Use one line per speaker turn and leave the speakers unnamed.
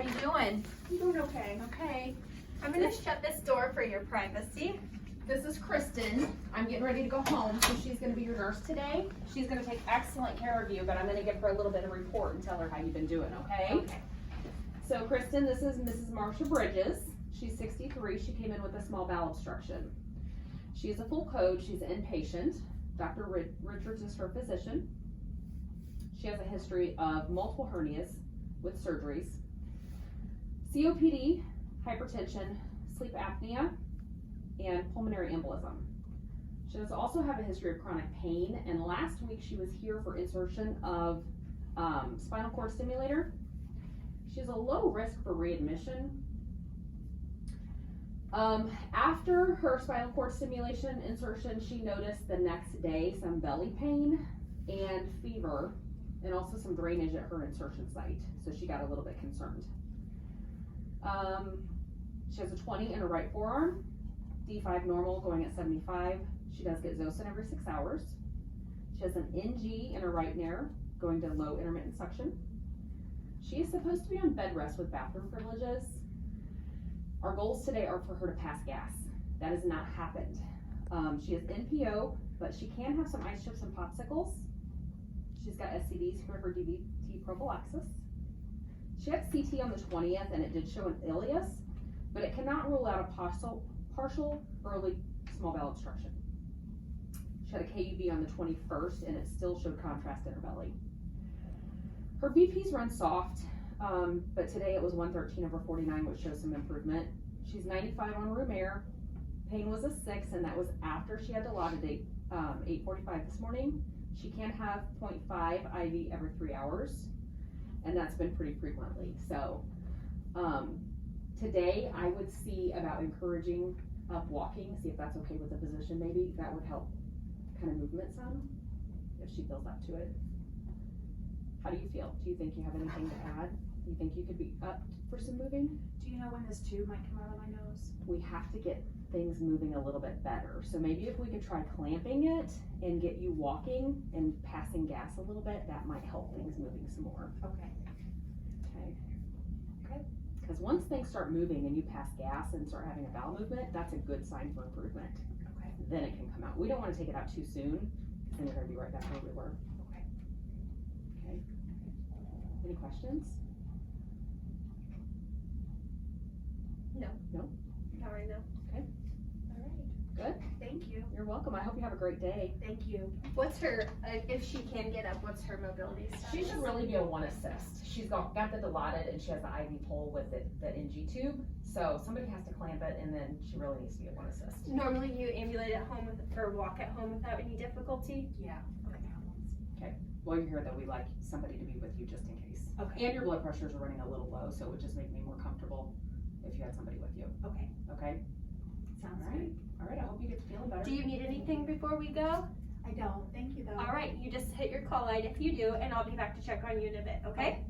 you doing?
I'm doing okay.
Okay. I'm gonna shut this door for your privacy.
This is Kristen. I'm getting ready to go home, so she's gonna be your nurse today. She's gonna take excellent care of you, but I'm gonna give her a little bit of report and tell her how you've been doing, okay?
Okay.
So Kristen, this is Mrs. Marsha Bridges. She's 63. She came in with a small bowel obstruction. She's a full code. She's inpatient. Dr. Richards is her physician. She has a history of multiple hernias with surgeries, COPD, hypertension, sleep apnea, and pulmonary embolism. She does also have a history of chronic pain, and last week she was here for insertion of spinal cord stimulator. She has a low risk for readmission. After her spinal cord stimulation insertion, she noticed the next day some belly pain and fever, and also some drainage at her insertion site, so she got a little bit concerned. She has a 20 in her right forearm, D5 normal going at 75. She does get Zosyn every 6 hours. She has an NG in her right nair going to low intermittent suction. She is supposed to be on bed rest with bathroom privileges. Our goals today are for her to pass gas. That has not happened. She has NPO, but she can have some ice chips and popsicles. She's got SCDs for her DVT prophylaxis. She had CT on the 20th and it did show an ileus, but it cannot rule out a partial early small bowel obstruction. She had a KUB on the 21st and it still showed contrast in her belly. Her BP's run soft, but today it was 113/49, which shows some improvement. She's 95 on room air. Pain was a 6, and that was after she had Dilaudid 8:45 this morning. She can have 0.5 IV every 3 hours, and that's been pretty frequently. So today I would see about encouraging up walking, see if that's okay with the physician maybe. That would help kind of movement some, if she feels up to it. How do you feel? Do you think you have anything to add? Do you think you could be up for some moving?
Do you know when this tube might come out of my nose?
We have to get things moving a little bit better. So maybe if we could try clamping it and get you walking and passing gas a little bit, that might help things moving some more.
Okay.
Okay.
Okay.
Because once things start moving and you pass gas and start having a bowel movement, that's a good sign for improvement.
Okay.
Then it can come out. We don't want to take it out too soon, because then we're going to be right back where we were.
Okay.
Okay. Any questions?
No.
No?
Not right now.
Okay.
All right.
Good.
Thank you.
You're welcome. I hope you have a great day.
Thank you.
What's her, if she can get up, what's her mobility status?
She should really be a 1 assist. She's got the Dilaudid and she has the IV pole with the NG tube. So somebody has to clamp it and then she really needs to be a 1 assist.
Normally you ambulate at home or walk at home without any difficulty?
Yeah. Okay.
While you're here though, we like somebody to be with you just in case.
Okay.
And your blood pressures are running a little low, so it would just make me more comfortable if you had somebody with you.
Okay.
Okay?
Sounds
All right. All right, I hope you get feeling better.
Do you need anything before we go?
I don't. Thank you though.
All right, you just hit your call light if you do, and I'll be back to check on you in a bit, okay?